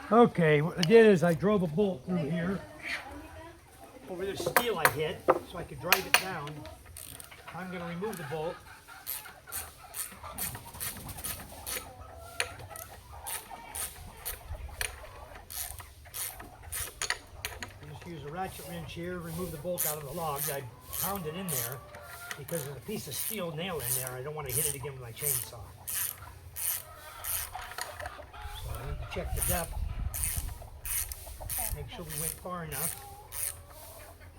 Okay, what I did is I drove a bolt through here over this steel I hit so I could drive it down. I'm going to remove the bolt. Just use a ratchet wrench here, remove the bolt out of the log. I pound it in there because there's a piece of steel nail in there. I don't want to hit it again with my chainsaw. So I need to check the depth. Make sure we went far enough.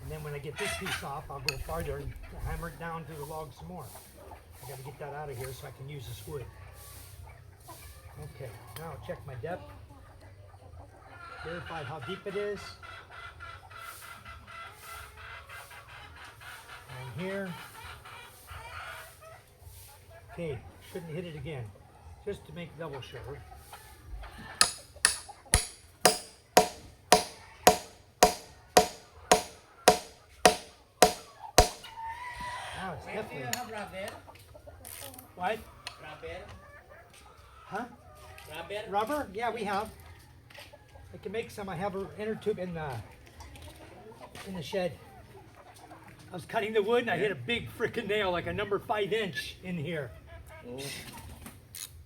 And then when I get this piece off, I'll go farther and hammer it down through the log some more. I gotta get that out of here so I can use this wood. Okay, now I'll check my depth. Verify how deep it is. And here. Okay, shouldn't hit it again. Just to make double sure. Now it's definitely. Have rubber? What? Rubber? Huh? Rubber? Rubber? Yeah, we have. I can make some. I have an inner tube in the shed. I was cutting the wood and I hit a big freaking nail, like a number 5" in here. Oh.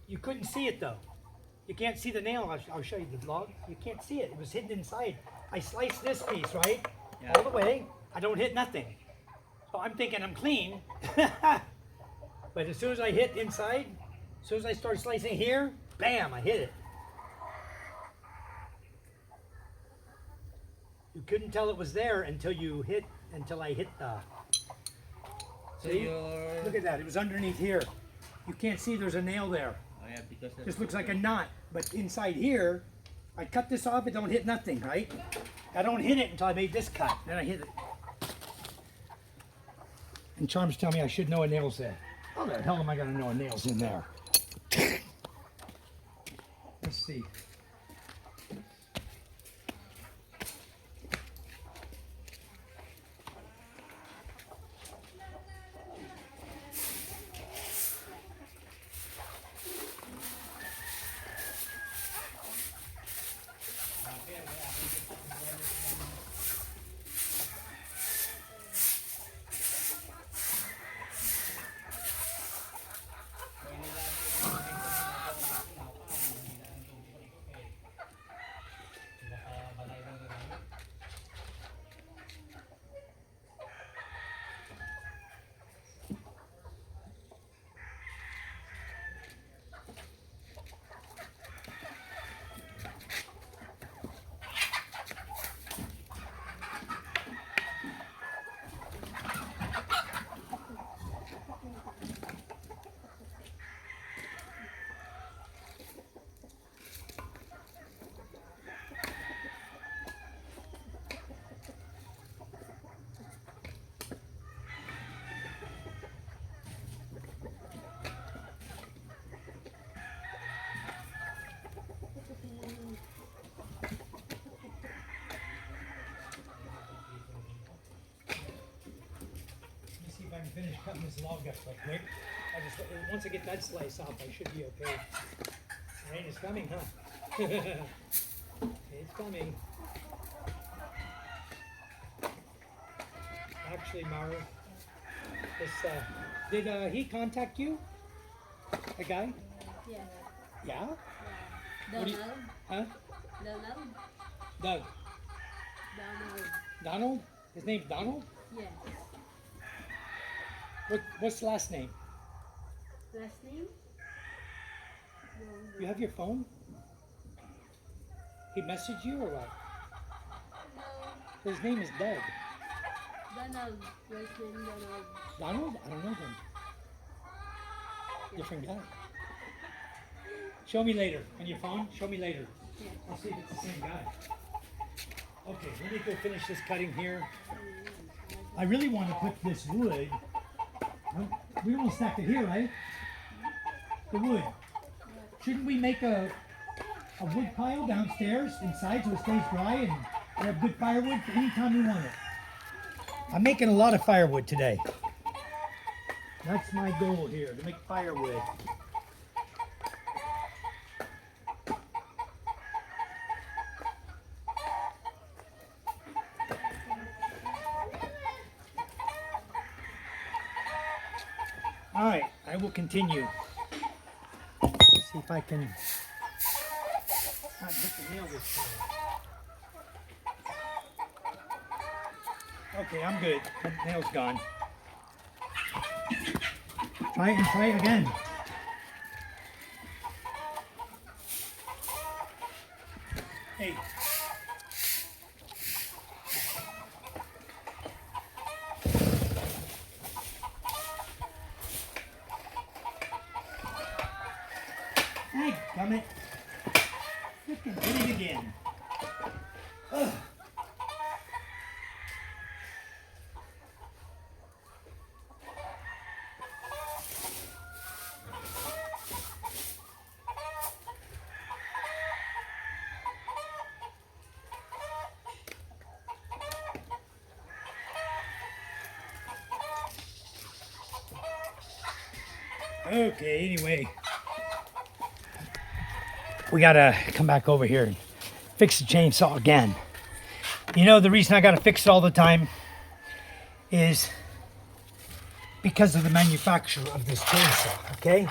You couldn't see it though. You can't see the nail. I'll show you the log. You can't see it. It was hidden inside. I sliced this piece, right? Yeah. All the way. I don't hit nothing. So I'm thinking I'm clean. But as soon as I hit inside, as soon as I start slicing here, bam, I hit it. You couldn't tell it was there until I hit the. So See? you're... Look at that. It was underneath here. You can't see there's a nail there. Oh yeah, because... Just looks like a knot. But inside here, I cut this off, it don't hit nothing, right? I don't hit it until I made this cut. Then I hit it. And Charms tell me I should know a nail's there. How the hell am I going to know a nail's in there? Let's see. I can finish cutting this log up real quick. Once I get that slice off, I should be okay. Rain is coming, huh? It's coming. Actually, Mara, did he contact you? The guy? Yeah. Yeah? Donald. Huh? Donald. Doug. Donald. Donald? His name's Donald? Yes. What's the last name? Last name? You have your phone? He messaged you or what? No. His name is Doug. Donald. Last name Donald. Donald? I don't know him. Different guy. Show me later. On your phone? Show me later. Yeah. I'll see if it's the same guy. Okay, let me go finish this cutting here. I really want to put this wood. We don't stack it here, right? The wood. Shouldn't we make a wood pile downstairs inside so it stays dry and we have good firewood for any time we want it? I'm making a lot of firewood today. That's my goal here, to make firewood. I will continue. See if I can not hit the nail this time. Okay, I'm good. That nail's gone. Try it and try it again. Hey. Hey, gummit. Frickin' did it again. Ugh. Okay, anyway. We gotta come back over here and fix the chainsaw again. You know, the reason I gotta fix it all the time is because of the manufacturer of this chainsaw, okay?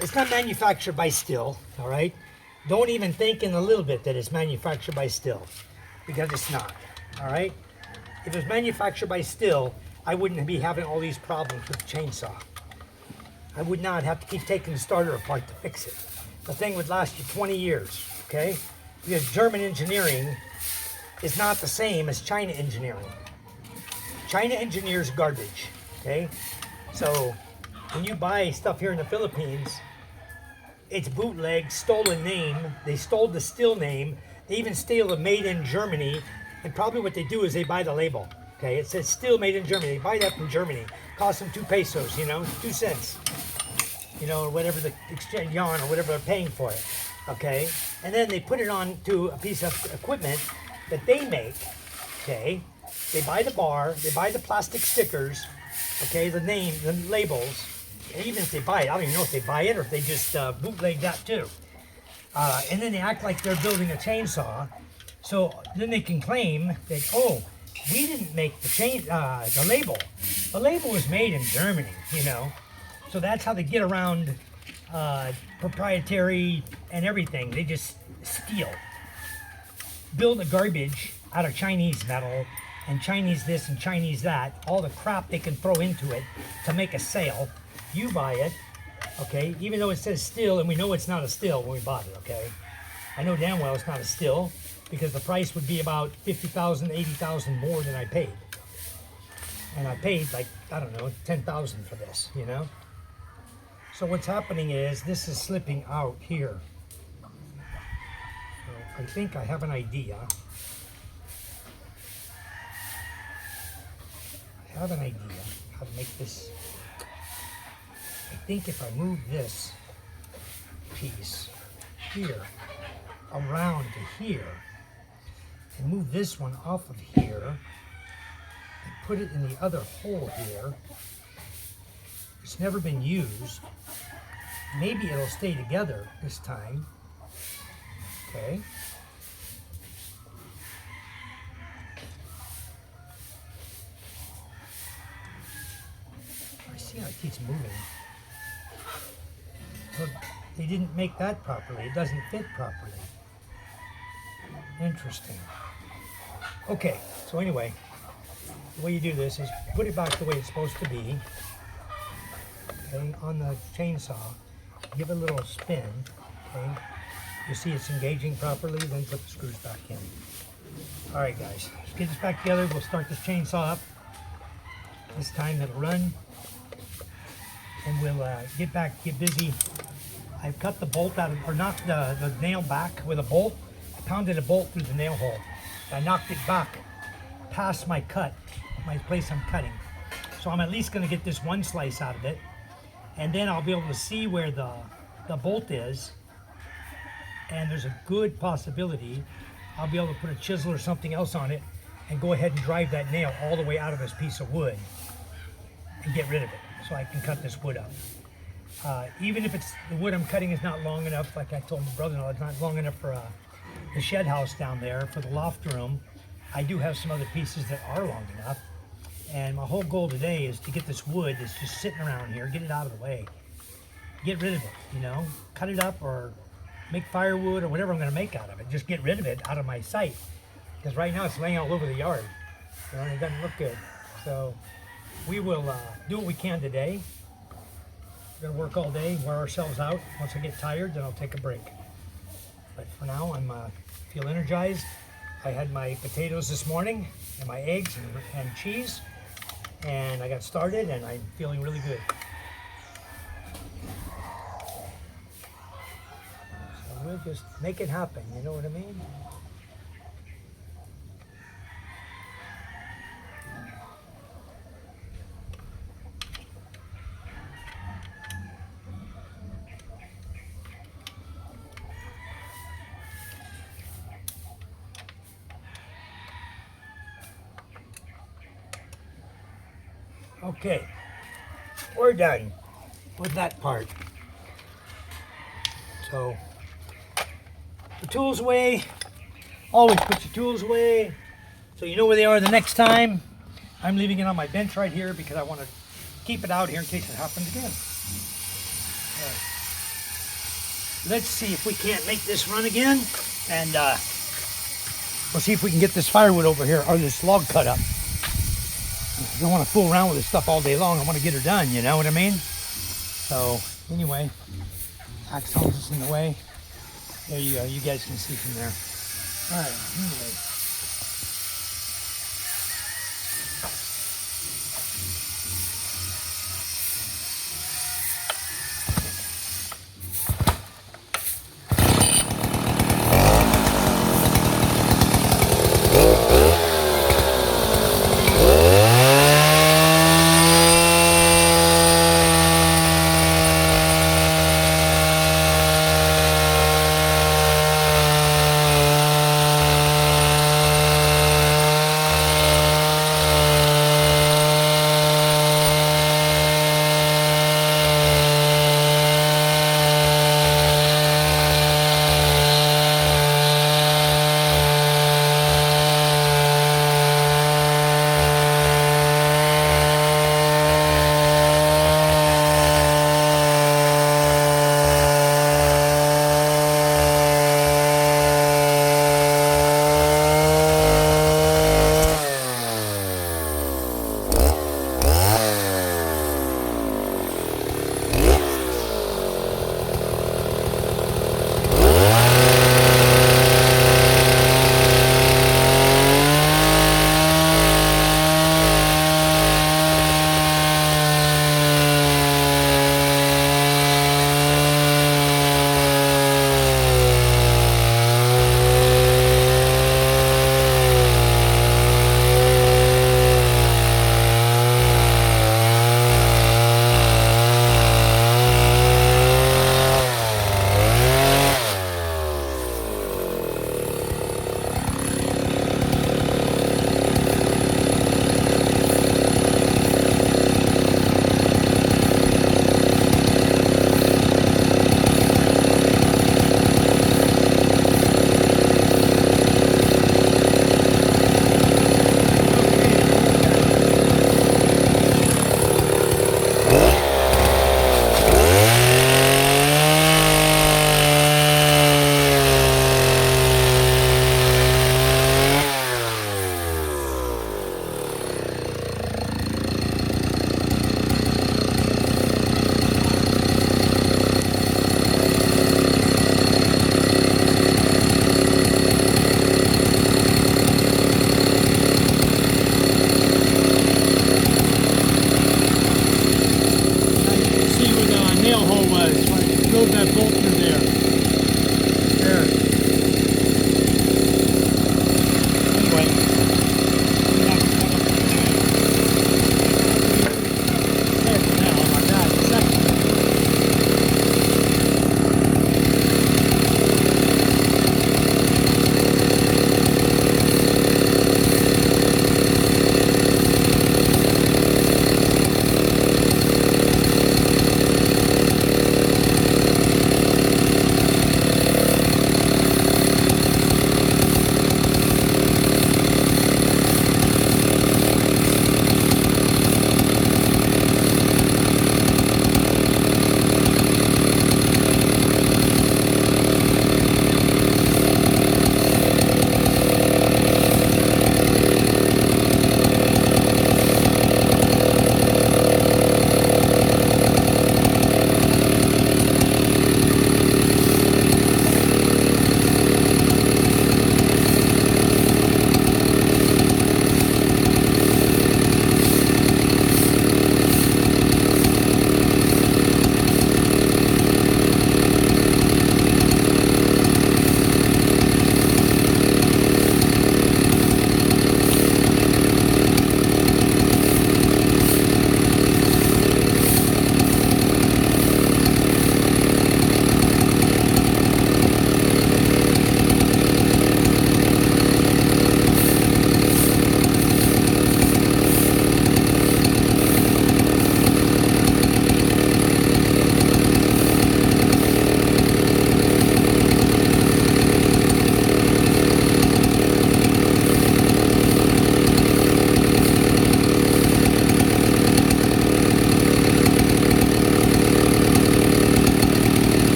It's not manufactured by Stihl, all right? Don't even think in a little bit that it's manufactured by Stihl, because it's not, all right? If it was manufactured by Stihl, I wouldn't be having all these problems with the chainsaw. I would not have to keep taking the starter apart to fix it. The thing would last you 20 years, okay? Because German engineering is not the same as China engineering. China engineers garbage, okay? So when you buy stuff here in the Philippines, it's bootleg, stolen name. They stole the Stihl name. They even steal the made in Germany. And probably what they do is they buy the label, okay? It says Stihl made in Germany. They buy that from Germany. Costs them 2 pesos, you know, 2 cents. You know, whatever the exchange yarn or whatever they're paying for it, okay? And then they put it on to a piece of equipment that they make, okay? They buy the bar, they buy the plastic stickers, okay, the name, the labels, and even if they buy it, I don't even know if they buy it or if they just bootleg that too. And then they act like they're building a chainsaw, so then they can claim that, oh, we didn't make the label. The label was made in Germany, you know? So that's how they get around proprietary and everything. They just steal. Build a garbage out of Chinese metal and Chinese this and Chinese that. All the crap they can throw into it to make a sale. You buy it, okay? Even though it says Stihl, and we know it's not a Stihl when we bought it, okay? I know damn well it's not a Stihl because the price would be about 50,000, 80,000 more than I paid. And I paid like, I don't know, 10,000 for this, you know? So what's happening is this is slipping out here. So I think I have an idea. I have an idea how to make this. I think if I move this piece here around to here and move this one off of here and put it in the other hole here. It's never been used. Maybe it'll stay together this time. Okay. I see how it keeps moving. Look, they didn't make that properly. It doesn't fit properly. Interesting. Okay, so anyway, the way you do this is put it back the way it's supposed to be. Okay, on the chainsaw, give it a little spin, okay? You see it's engaging properly, then put the screws back in. All right, guys, let's get this back together. We'll start this chainsaw up. This time it'll run, and we'll get busy. I've cut the bolt out of, or knocked the nail back with a bolt. I pounded a bolt through the nail hole. I knocked it back past my cut, my place I'm cutting. So I'm at least gonna get this one slice out of it. And then I'll be able to see where the bolt is. And there's a good possibility I'll be able to put a chisel or something else on it and go ahead and drive that nail all the way out of this piece of wood and get rid of it so I can cut this wood up. Even if the wood I'm cutting is not long enough, like I told my brother-in-law, it's not long enough for the shed house down there, for the loft room. I do have some other pieces that are long enough. And my whole goal today is to get this wood that's just sitting around here, get it out of the way. Get rid of it, you know? Cut it up or make firewood or whatever I'm gonna make out of it. Just get rid of it out of my sight. Because right now it's laying all over the yard. You know, and it doesn't look good. So we will do what we can today. We're gonna work all day, wear ourselves out. Once I get tired, then I'll take a break. But for now, I'm feel energized. I had my potatoes this morning and my eggs and cheese, and I got started, and I'm feeling really good. So we'll just make it happen. You know what I mean? Okay, we're done with that part. So, the tools away. Always put your tools away so you know where they are the next time. I'm leaving it on my bench right here because I want to keep it out here in case it happens again. All right. Let's see if we can't make this run again, and we'll see if we can get this firewood over here, or this log cut up. I don't want to fool around with this stuff all day long. I want to get her done, you know what I mean? So, anyway, axles is in the way. There you go. You guys can see from there. All right, anyway.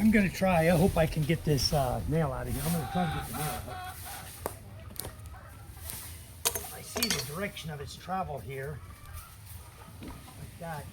I'm gonna try. I hope I can get this nail out of here. I'm gonna try to get the nail out. I see the direction of its travel here, like that.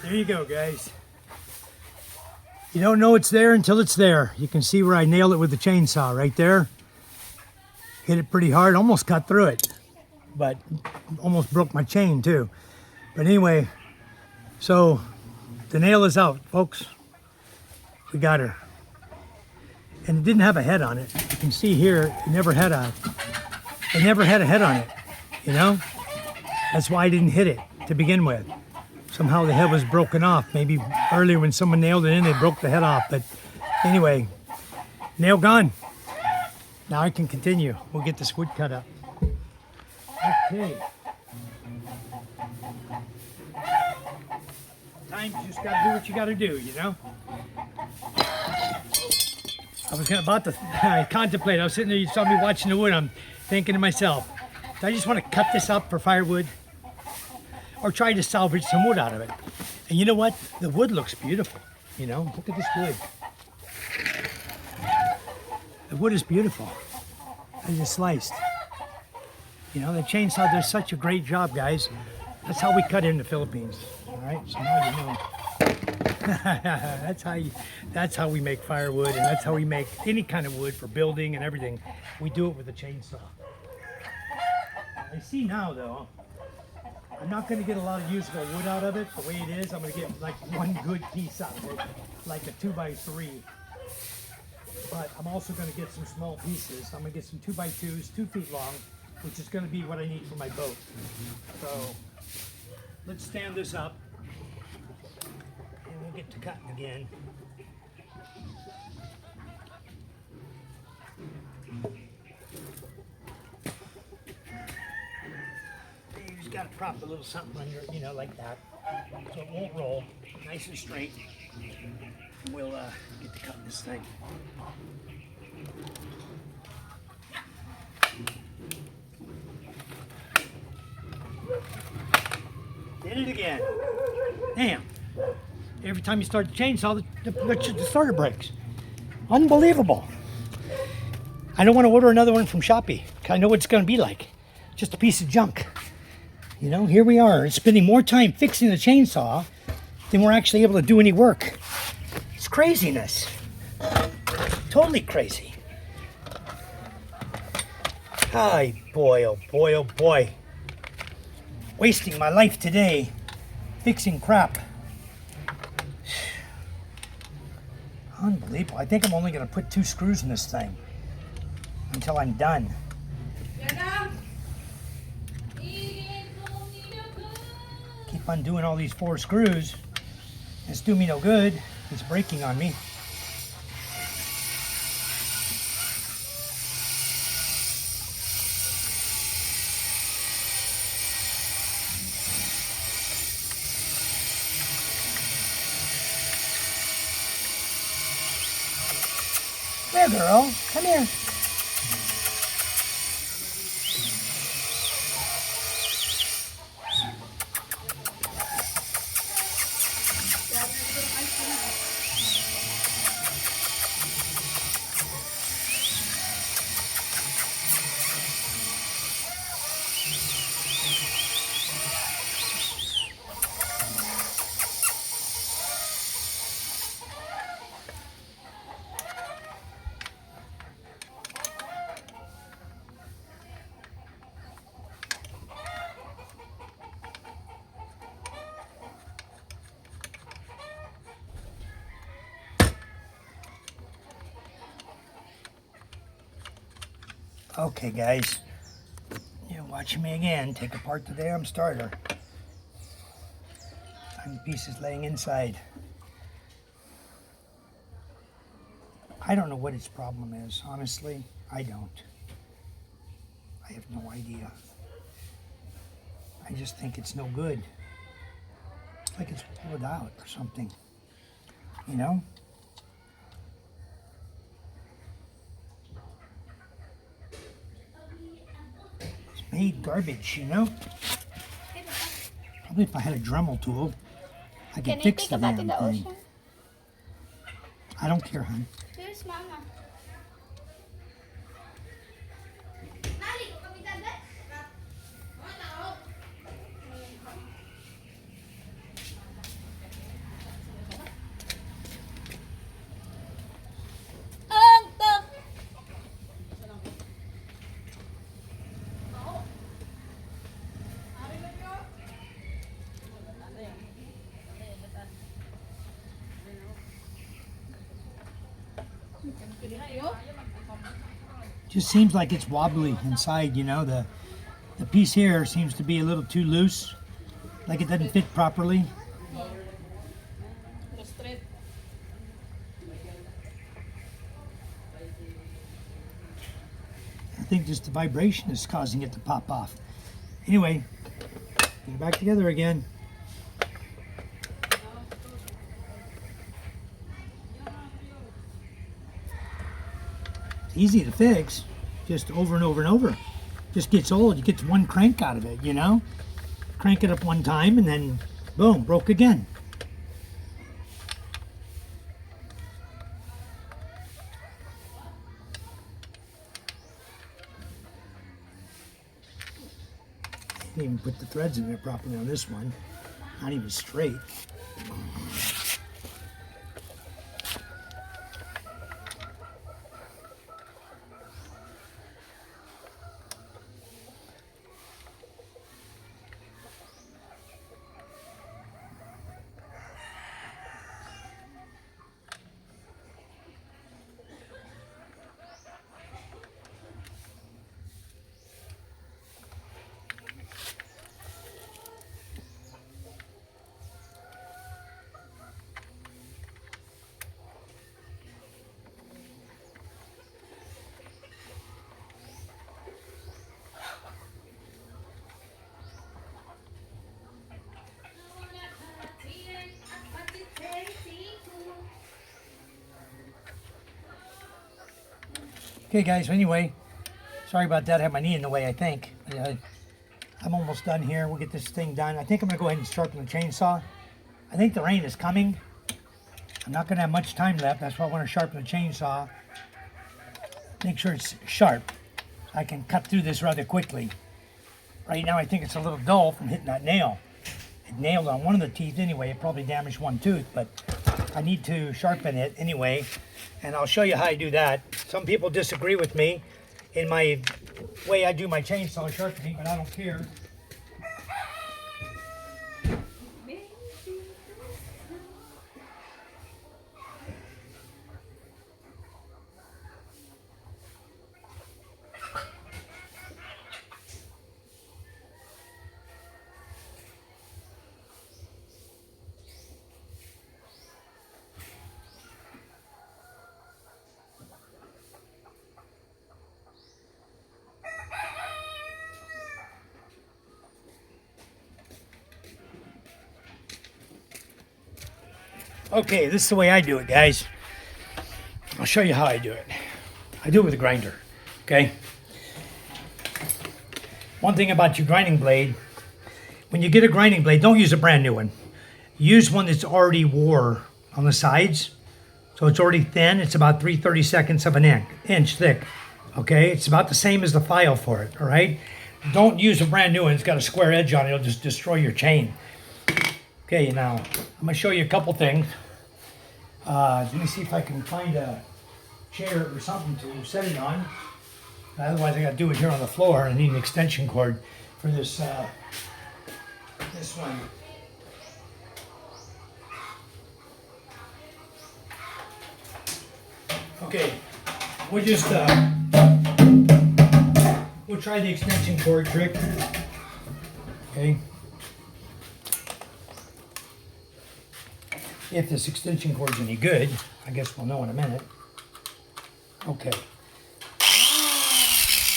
There you go, guys. You don't know it's there until it's there. You can see where I nailed it with the chainsaw right there. Hit it pretty hard, almost cut through it, but almost broke my chain too. But anyway, so the nail is out, folks. We got her. And it didn't have a head on it. You can see here, it never had a head on it, you know? That's why I didn't hit it to begin with. Somehow the head was broken off. Maybe earlier when someone nailed it in, they broke the head off. But anyway, nail gone. Now I can continue. We'll get this wood cut up. Okay. Times you just gotta do what you gotta do, you know? I was about to contemplate. I was sitting there, you saw me watching the wood. I'm thinking to myself, do I just want to cut this up for firewood? Or try to salvage some wood out of it. And you know what? The wood looks beautiful. You know, look at this wood. The wood is beautiful. I just sliced. You know, the chainsaw does such a great job, guys. That's how we cut in the Philippines. All right, so now you know. that's how we make firewood, and that's how we make any kind of wood for building and everything. We do it with a chainsaw. I see now, though, I'm not going to get a lot of usable wood out of it the way it is. I'm going to get like one good piece out of it, like a 2x3. But I'm also going to get some small pieces. I'm going to get some 2x2s, 2 feet long, which is going to be what I need for my boat. So let's stand this up and we'll get to cutting again. Got to prop a little something under, you know, like that, so it won't roll, nice and straight. We'll get to cutting this thing. Did it again. Damn. Every time you start the chainsaw, the starter breaks. Unbelievable. I don't want to order another one from Shopee. I know what it's going to be like. Just a piece of junk. You know, here we are, spending more time fixing the chainsaw than we're actually able to do any work. It's craziness. Totally crazy. Ay, boy, oh boy, oh boy. Wasting my life today fixing crap. Unbelievable. I think I'm only going to put 2 screws in this thing until I'm done. Keep on doing all these 4 screws. It's doing me no good. It's breaking on me. There, girl. Come here. Okay, guys. You're watching me again. Take apart the damn starter. Tiny pieces laying inside. I don't know what its problem is, honestly. I don't. I have no idea. I just think it's no good. It's like it's pulled out or something. You know? It's made garbage, you know? Probably if I had a Dremel tool, I could Can you fix think the about damn in the thing. ocean? I don't care, hon. Where's Mama? Just seems like it's wobbly inside, you know. The piece here seems to be a little too loose, like it doesn't fit properly. I think just the vibration is causing it to pop off. Anyway, get it back together again. It's easy to fix, just over and over and over. Just gets old. You get one crank out of it, you know? Crank it up one time and then boom, broke again. Didn't even put the threads in there properly on this one. Not even straight. Okay, guys, anyway, sorry about that. I had my knee in the way, I think. I'm almost done here. We'll get this thing done. I think I'm going to go ahead and sharpen the chainsaw. I think the rain is coming. I'm not going to have much time left. That's why I want to sharpen the chainsaw. Make sure it's sharp. So I can cut through this rather quickly. Right now, I think it's a little dull from hitting that nail. It nailed on one of the teeth anyway. It probably damaged one tooth, but I need to sharpen it anyway. And I'll show you how I do that. Some people disagree with me in my way I do my chainsaw sharpening, but I don't care. Okay, this is the way I do it, guys. I'll show you how I do it. I do it with a grinder, okay? One thing about your grinding blade, when you get a grinding blade, don't use a brand new one. Use one that's already wore on the sides. So it's already thin. It's about 3/32 of an inch thick, okay? It's about the same as the file for it, all right? Don't use a brand new one. It's got a square edge on it. It'll just destroy your chain. Okay, now I'm going to show you a couple things. Let me see if I can find a chair or something to set it on. Otherwise, I got to do it here on the floor. I need an extension cord for this this one. Okay, we'll just We'll try the extension cord trick. Okay. If this extension cord's any good, I guess we'll know in a minute. Okay.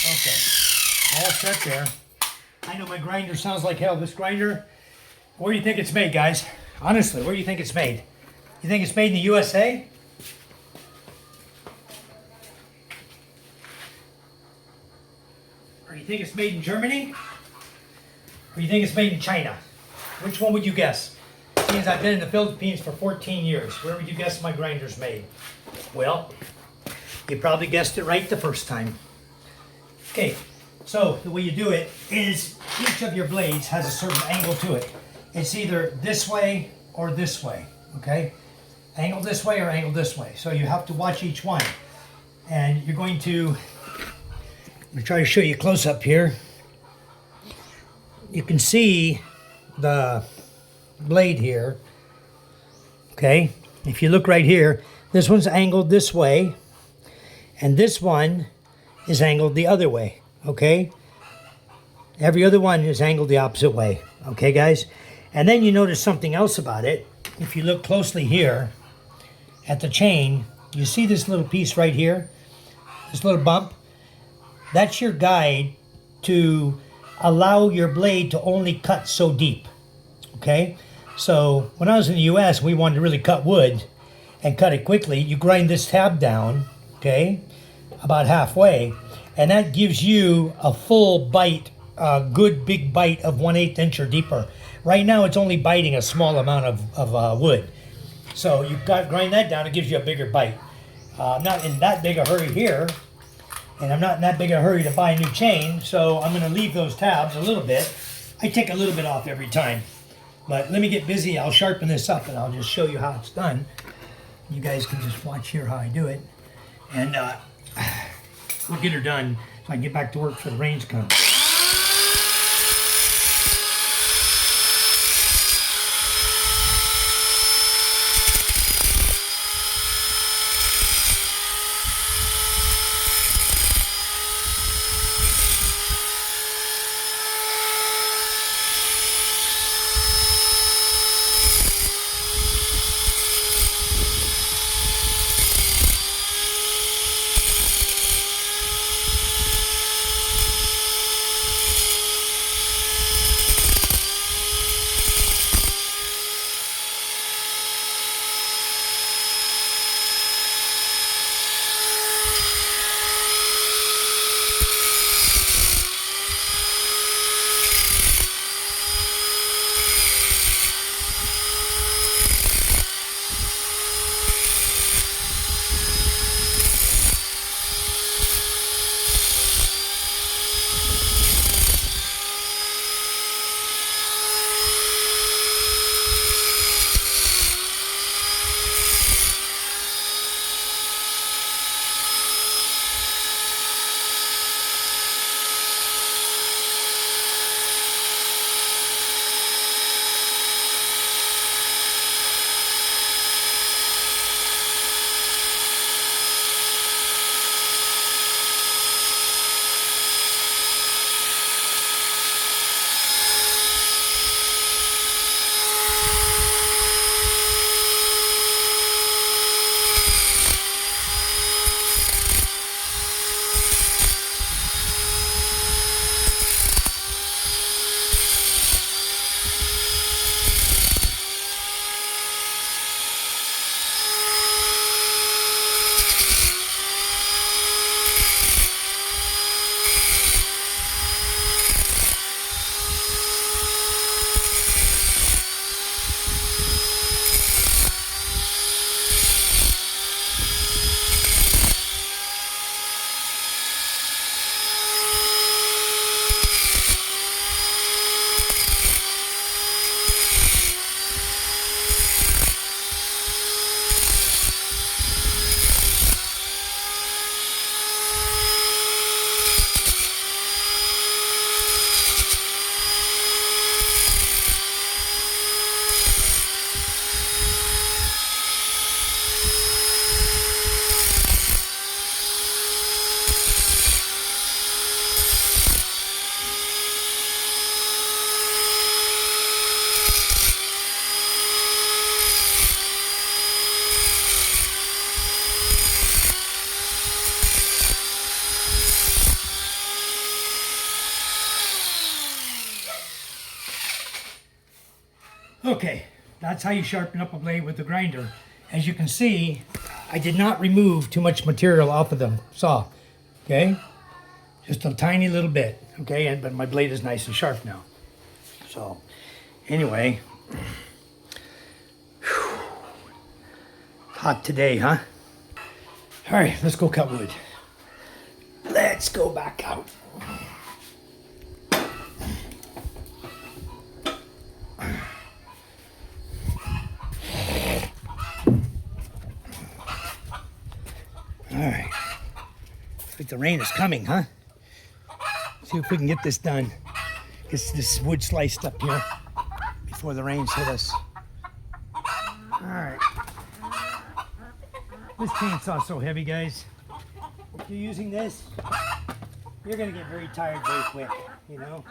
Okay. All set there. I know my grinder sounds like hell. This grinder, where do you think it's made, guys? Honestly, where do you think it's made? You think it's made in the USA? Or you think it's made in Germany? Or you think it's made in China? Which one would you guess? Since I've been in the Philippines for 14 years, where would you guess my grinder's made? Well, you probably guessed it right the first time. Okay, so the way you do it is each of your blades has a certain angle to it. It's either this way or this way, okay? Angle this way or angle this way. So you have to watch each one. And you're going to, I'm going to try to show you close up here. You can see the blade here, okay? If you look right here, this one's angled this way, and this one is angled the other way, okay? Every other one is angled the opposite way, okay, guys? And then you notice something else about it. If you look closely here at the chain, you see this little piece right here, this little bump? That's your guide to allow your blade to only cut so deep, okay? So when I was in the US, we wanted to really cut wood and cut it quickly. You grind this tab down, okay, about halfway, and that gives you a full bite, a good big bite of 1/8 inch or deeper. Right now, it's only biting a small amount of wood. So you grind that down, it gives you a bigger bite. I'm not in that big a hurry here, and I'm not in that big a hurry to buy a new chain, so I'm gonna leave those tabs a little bit. I take a little bit off every time. But let me get busy, I'll sharpen this up and I'll just show you how it's done. You guys can just watch here how I do it. And we'll get her done so I can get back to work for the rains come. Okay, that's how you sharpen up a blade with the grinder. As you can see, I did not remove too much material off of the saw. Okay, just a tiny little bit. Okay, but my blade is nice and sharp now. So, anyway, hot today, huh? All right, let's go cut wood. Let's go back out. All right. Looks like the rain is coming, huh? See if we can get this done. Get this wood sliced up here before the rains hit us. All right. This chainsaw's so heavy, guys. If you're using this, you're gonna get very tired very quick, you know?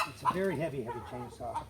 It's a very heavy chainsaw.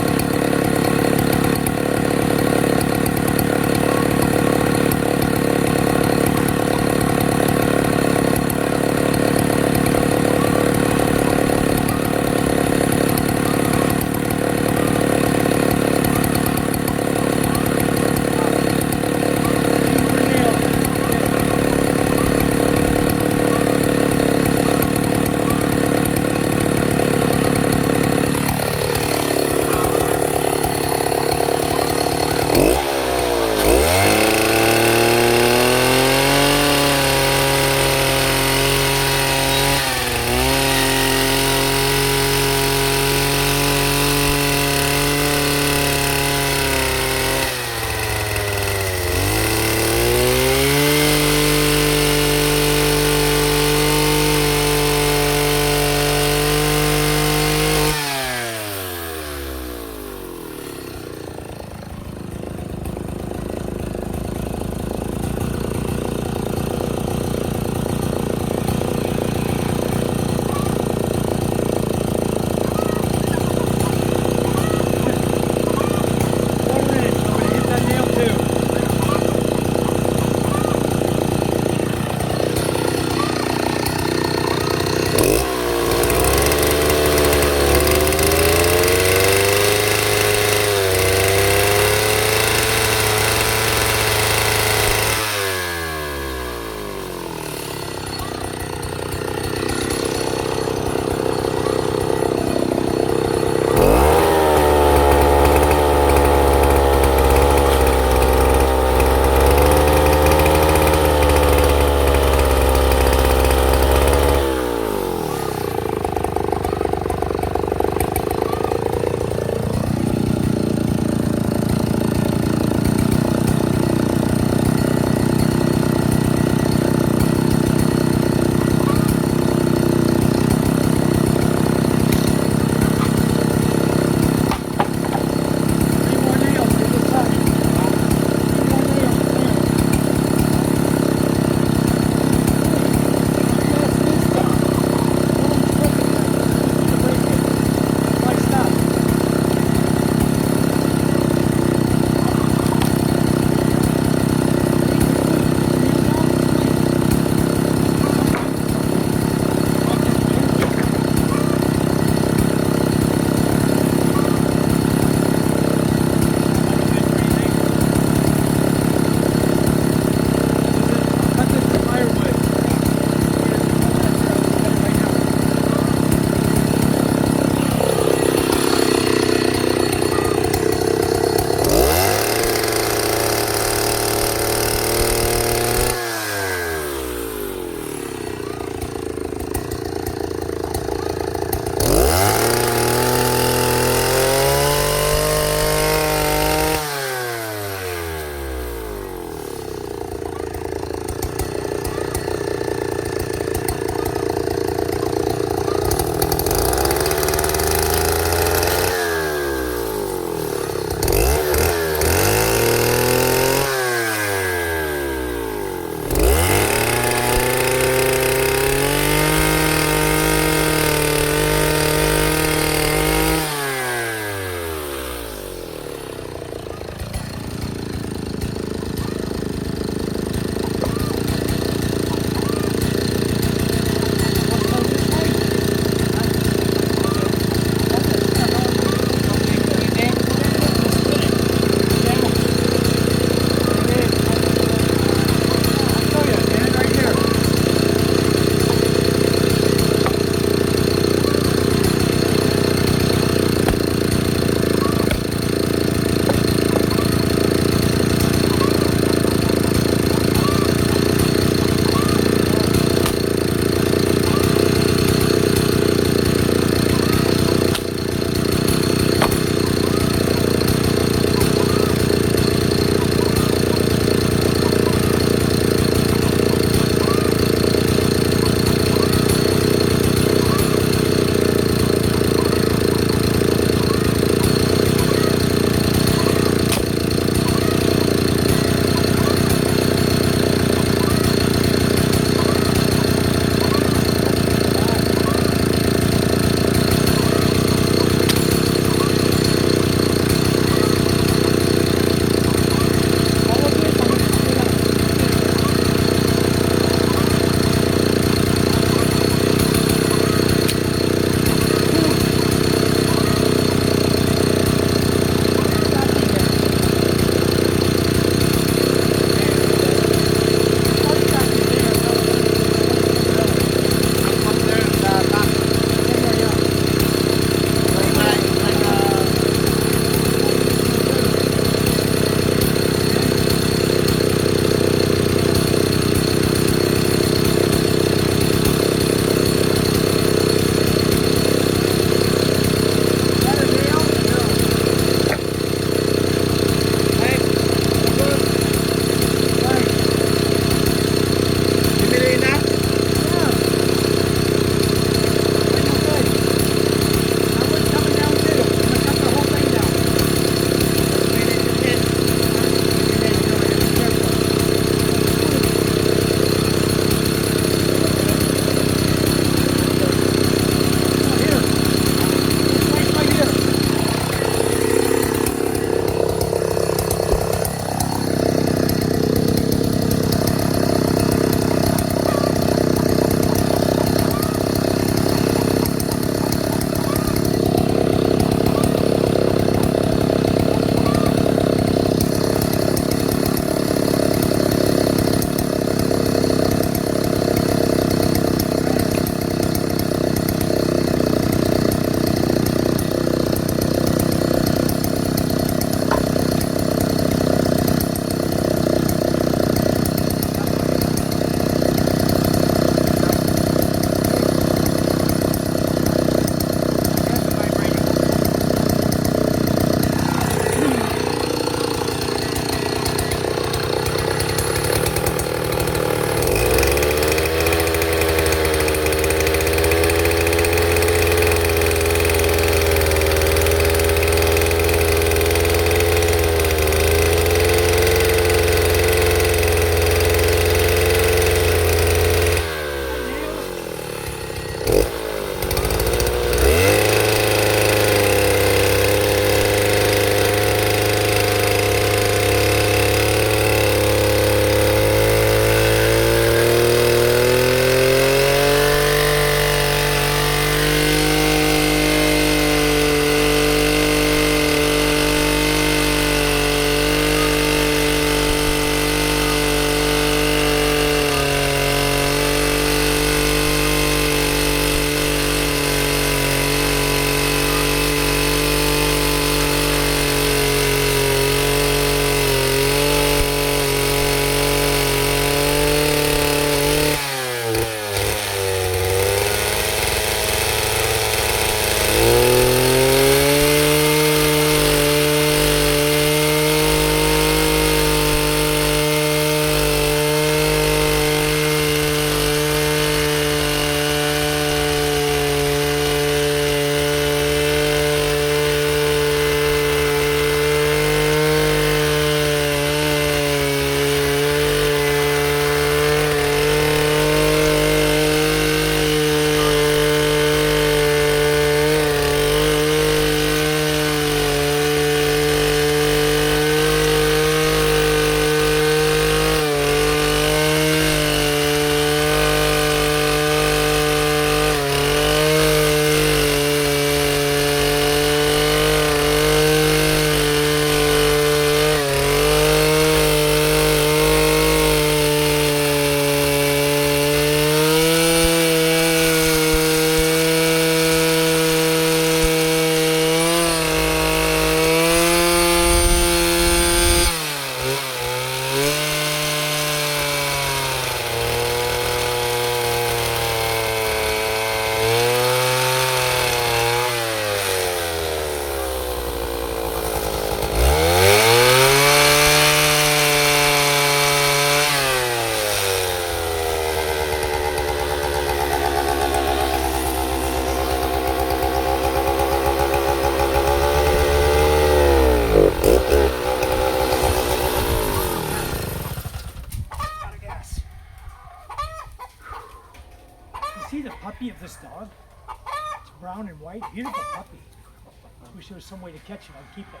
Wish there was some way to catch it. I'd keep it.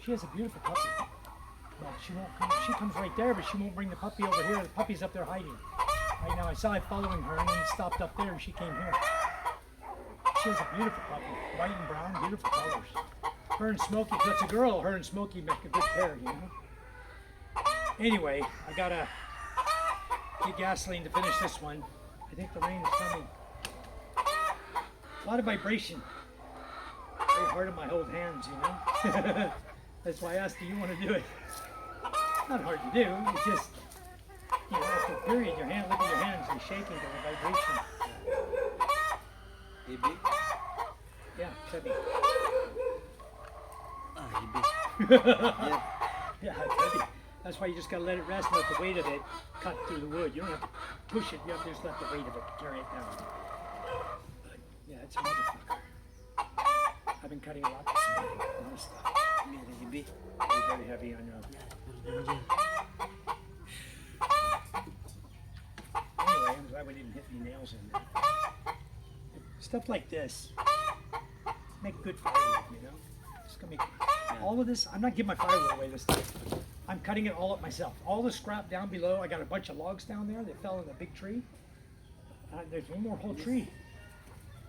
She has a beautiful puppy. But she won't come. She comes right there, but she won't bring the puppy over here. The puppy's up there hiding. Right now, I saw it following her, and then stopped up there, and she came here. She has a beautiful puppy, white and brown, beautiful colors. Her and Smokey, if it's a girl, her and Smokey make a good pair, you know. Anyway, I gotta get gasoline to finish this one. I think the rain is coming. A lot of vibration. Very hard on my old hands, you know. That's why I asked, do you want to do it? Not hard to do. It's just, you know, after a period, your hand, look at your hands, they're shaking to the vibration. Heavy? Yeah, it's heavy. Heavy. Yeah. Yeah, it's heavy. That's why you just gotta let it rest and let the weight of it cut through the wood. You don't have to push it, you have to just let the weight of it carry it down. But yeah, it's a motherfucker. I've been cutting a lot this morning. A lot of stuff. Heavy. Very heavy on your. Anyway, I'm glad we didn't hit any nails in there. Stuff like this make good firewood, you know. It's gonna make all of this. I'm not giving my firewood away this time. I'm cutting it all up myself. All the scrap down below. I got a bunch of logs down there that fell in a big tree. There's one more whole tree.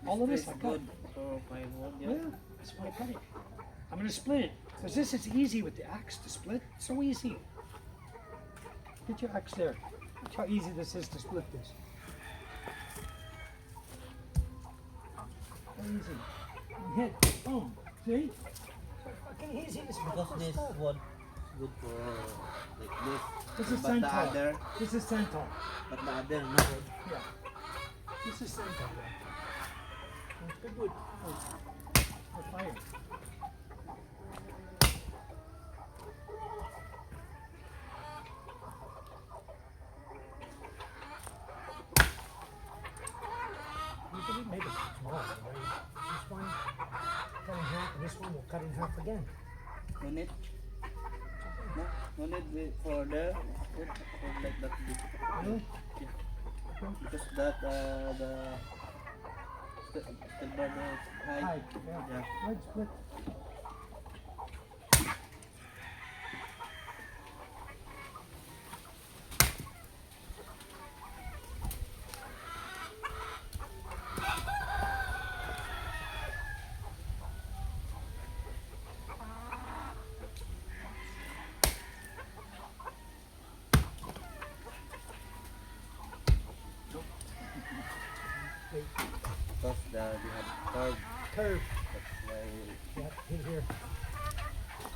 All of this I cut. Good for firewood. Yeah, that's why I cut it. I'm gonna split it because this is easy with the axe to split. So easy. Get your axe there. Watch how easy this is to split this. So easy. And hit. Boom. See? So fucking easy to split Because this this stuff. wood good for like this. This is But the Santal. other, This is Santal. but the other no good. Yeah. This is Santal. It's good wood for fire. You can make it small, right? This one cut in half, and this one will cut in half again. No need. No need for the wood for like that big. Really? Because that the silver high. Hi. Yeah. Yeah. Let's split. Because we have curve. Curve. That's why. Yeah, hit here.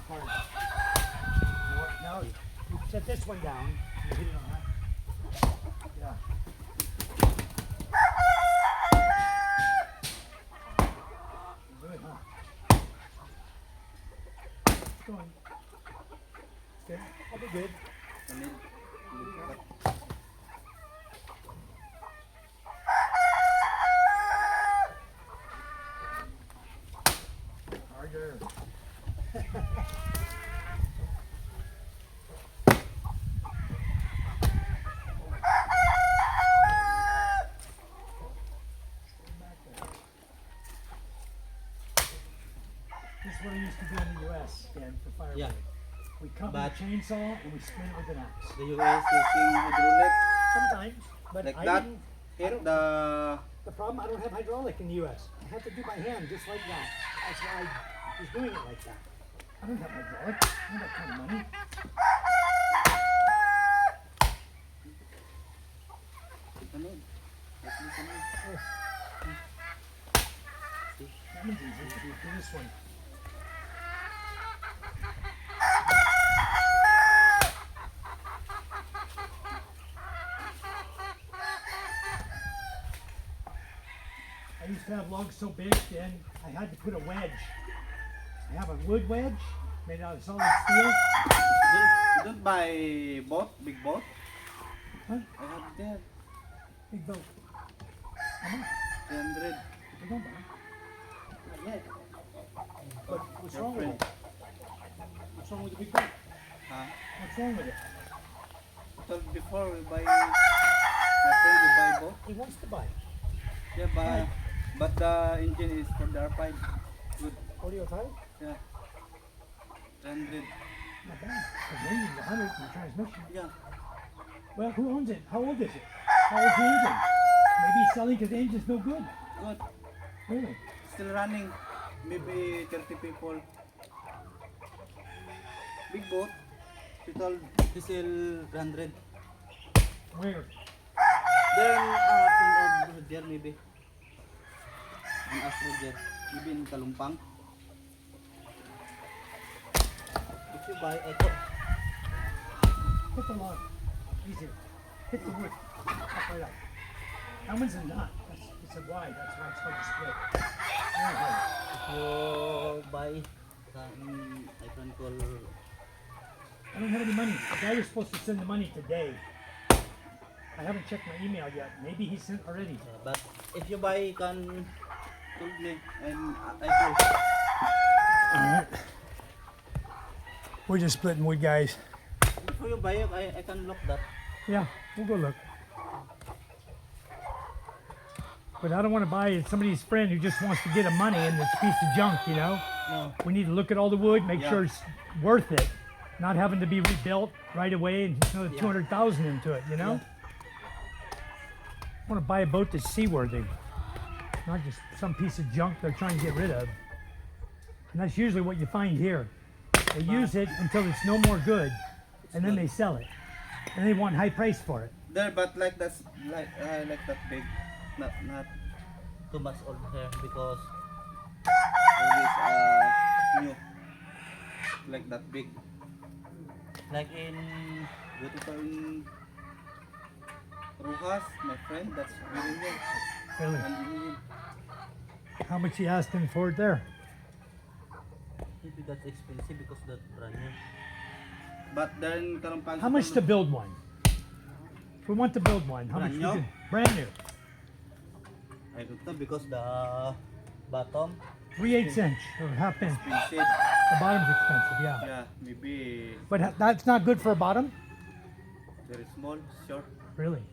Hard. Now you set this one down. You hit it on that. Yeah. Good, huh? Going. Good. I'll be good. No need. Cut. Harder. This is what I used to do in the US, Dan, for firewood. Yeah. We cut But- with a chainsaw and we split it with an axe. The US using hydraulic. Sometimes, but Like I that? didn't. Hit the. The problem, I don't have hydraulic in the US. I have to do by hand, just like that. That's why I was doing it like that. I don't have hydraulic. I don't have that kind of money. Ano? At least ano? That one's easy. Do this one. I used to have logs so big, then I had to put a wedge. I have a wood wedge made out of solid steel. You don't buy boat, big boat? Huh? I have that. Big boat. How much? 300. I don't buy. Not yet. But what's wrong with it? What's wrong with the big boat? Huh? What's wrong with it? So before we buy, my friend we buy boat. He wants to buy. Yeah, but the engine is for the R5. Good. Audio type? Yeah. 100. Not bad. It's engine, the 100 in the transmission. Yeah. Well, who owns it? How old is it? How old's the engine? Maybe he's selling because the engine's no good. Good. Really? Still running. Maybe 30 people. Big boat. Total diesel 100. Where? Then from there maybe. In Astroger. Maybe in Kalumpang. If you buy Echo. Hit the log. Easier. Hit the wood. Up right up. That one's a knot. It's a wide. That's why it's hard to split. Very hard. If you buy I can call I don't have any money. The guy was supposed to send the money today. I haven't checked my email yet. Maybe he sent already. but if you buy you can told me and I call. Alright. We're just splitting wood, guys. Before you buy it, I can look that. Yeah, we'll go look. But I don't want to buy somebody's friend who just wants to get a money and it's a piece of junk, you know? No. We need to look at all the wood, make Yeah. sure it's worth it. Not having to be rebuilt right away and another Yeah. 200,000 into it, you know? I want to buy a boat that's seaworthy. Not just some piece of junk they're trying to get rid of. And that's usually what you find here. They use it until it's no more good, and then they sell it. And they want high price for it. There, but like that's like that big, not too much old hair because always new, like that big. Like in what you call in Rojas, my friend, that's very new. Really? And How much you asking for it there? maybe that's expensive because that's brand new. But then Kalumpang. How much to build one? If we want to build one, how much? Brand we new? can- Brand new. I don't know because the bottom 3/8 inch or half inch. expensive. The bottom's expensive, yeah. Yeah, maybe But that's not good for a bottom? very small, short. Really?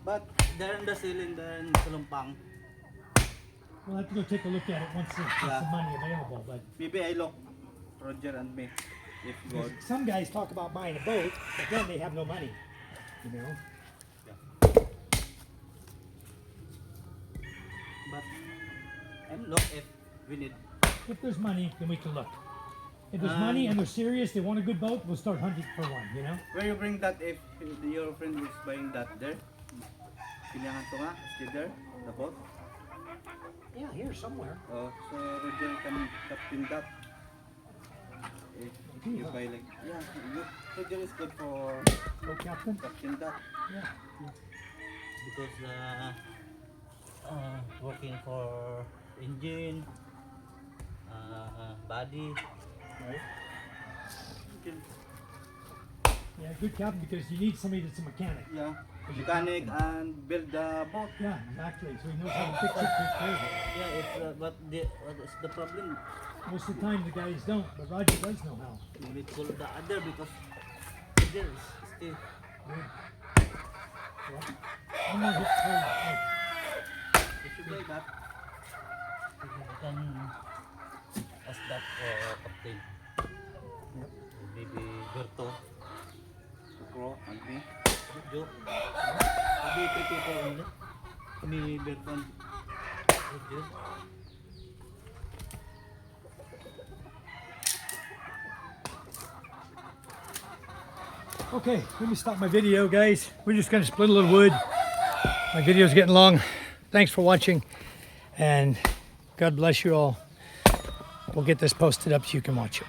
But there in the ceiling, there in Kalumpang. We'll have to go take a look at it once there's Yeah. some money available. But Maybe I look Roger and me if God. some guys talk about buying a boat, but then they have no money. You know? But I'm look if we need. If there's money, then we can look. If there's Um, money and they're serious, they want a good boat, we'll start hunting for one, you know? Where you bring that if your friend is buying that there? Pinyahan to nga, still there, the boat. Yeah, here somewhere. Oh, so Roger can captain that. If you buy like, yeah, Roger is good for Boat captain? captain that. Yeah. Because working for engine, body. Right. Yeah, good captain because you need somebody that's a mechanic. Yeah, mechanic and build the boat. Yeah, exactly. So he knows how to fix it, take care of it. Yeah, if but what is the problem? Most of the time the guys don't, but Roger does know how. We call the other because there is still. Good. Yeah. One more hit forward. If you buy that, you can ask that captain. Yep. Maybe Berto, Pro, and me. Joe. Maybe 3 people only. Me, Berto, and Joe. Okay, let me stop my video, guys. We're just gonna split a little wood. My video's getting long. Thanks for watching, and God bless you all. We'll get this posted up so you can watch it.